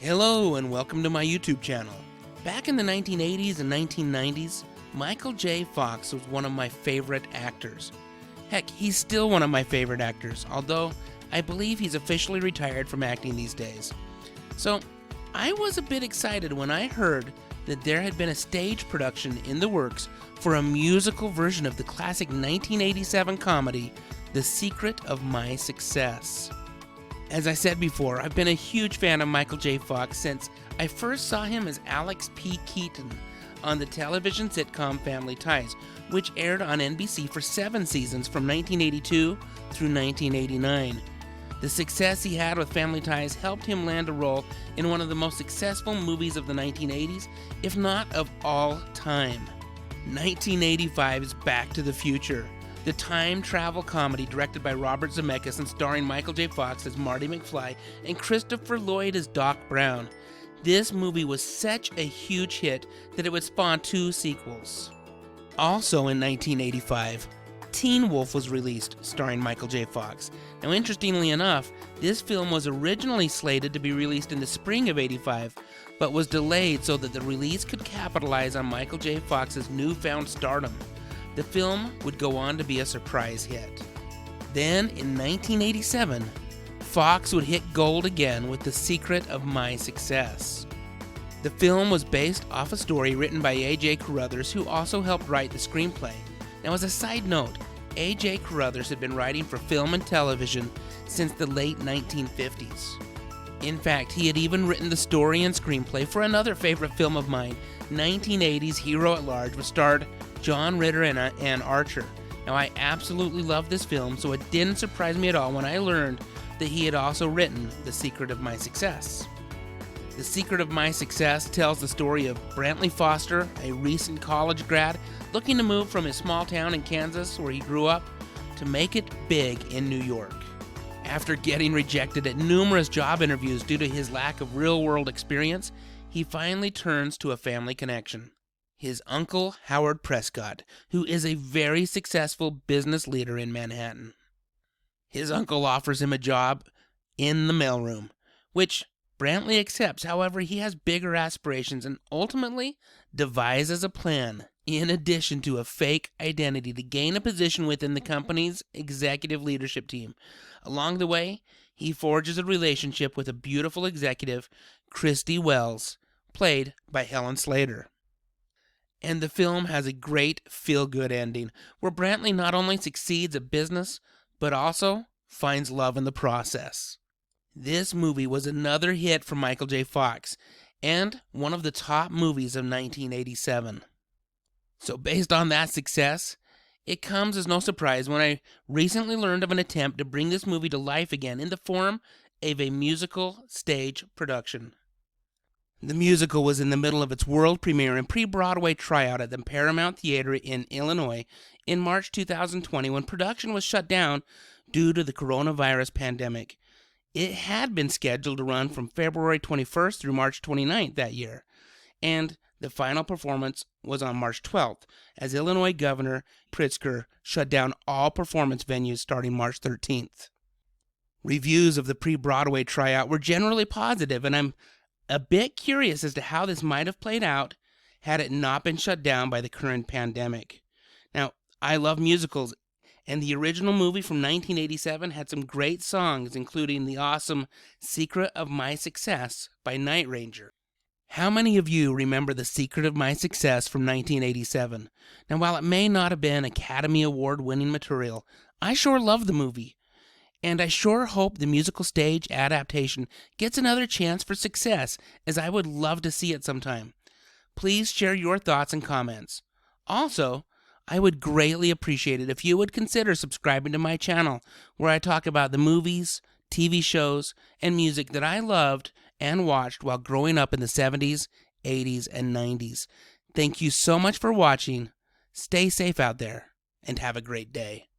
Hello and welcome to my YouTube channel. Back in the 1980s and 1990s, Michael J. Fox was one of my favorite actors. Heck, he's still one of my favorite actors, although I believe he's officially retired from acting these days. So, I was a bit excited when I heard that there had been a stage production in the works for a musical version of the classic 1987 comedy, The Secret of My Success. As I said before, I've been a huge fan of Michael J. Fox since I first saw him as Alex P. Keaton on the television sitcom Family Ties, which aired on NBC for 7 seasons from 1982 through 1989. The success he had with Family Ties helped him land a role in one of the most successful movies of the 1980s, if not of all time. 1985's Back to the Future, the time travel comedy directed by Robert Zemeckis and starring Michael J. Fox as Marty McFly and Christopher Lloyd as Doc Brown. This movie was such a huge hit that it would spawn 2 sequels. Also in 1985, Teen Wolf was released, starring Michael J. Fox. Now, interestingly enough, this film was originally slated to be released in the spring of '85, but was delayed so that the release could capitalize on Michael J. Fox's newfound stardom. The film would go on to be a surprise hit. Then, in 1987, Fox would hit gold again with The Secret of My Success. The film was based off a story written by A.J. Carruthers, who also helped write the screenplay. Now, as a side note, A.J. Carruthers had been writing for film and television since the late 1950s. In fact, he had even written the story and screenplay for another favorite film of mine, 1980's Hero at Large, which starred John Ritter and Ann Archer. Now, I absolutely love this film, so it didn't surprise me at all when I learned that he had also written The Secret of My Success. The Secret of My Success tells the story of Brantley Foster, a recent college grad, looking to move from his small town in Kansas, where he grew up, to make it big in New York. After getting rejected at numerous job interviews due to his lack of real-world experience, he finally turns to a family connection. His uncle, Howard Prescott, who is a very successful business leader in Manhattan. His uncle offers him a job in the mailroom, which Brantley accepts. However, he has bigger aspirations and ultimately devises a plan, in addition to a fake identity, to gain a position within the company's executive leadership team. Along the way, he forges a relationship with a beautiful executive, Christy Wells, played by Helen Slater. And the film has a great feel-good ending, where Brantley not only succeeds at business, but also finds love in the process. This movie was another hit for Michael J. Fox, and one of the top movies of 1987. So based on that success, it comes as no surprise when I recently learned of an attempt to bring this movie to life again in the form of a musical stage production. The musical was in the middle of its world premiere and pre-Broadway tryout at the Paramount Theater in Illinois in March 2020 when production was shut down due to the coronavirus pandemic. It had been scheduled to run from February 21st through March 29th that year, and the final performance was on March 12th, as Illinois Governor Pritzker shut down all performance venues starting March 13th. Reviews of the pre-Broadway tryout were generally positive, and I'm a bit curious as to how this might have played out had it not been shut down by the current pandemic. Now, I love musicals, and the original movie from 1987 had some great songs, including the awesome Secret of My Success by Night Ranger. How many of you remember The Secret of My Success from 1987? Now, while it may not have been Academy Award-winning material, I sure love the movie. And I sure hope the musical stage adaptation gets another chance for success, as I would love to see it sometime. Please share your thoughts and comments. Also, I would greatly appreciate it if you would consider subscribing to my channel, where I talk about the movies, TV shows, and music that I loved and watched while growing up in the 70s, 80s, and 90s. Thank you so much for watching. Stay safe out there, and have a great day.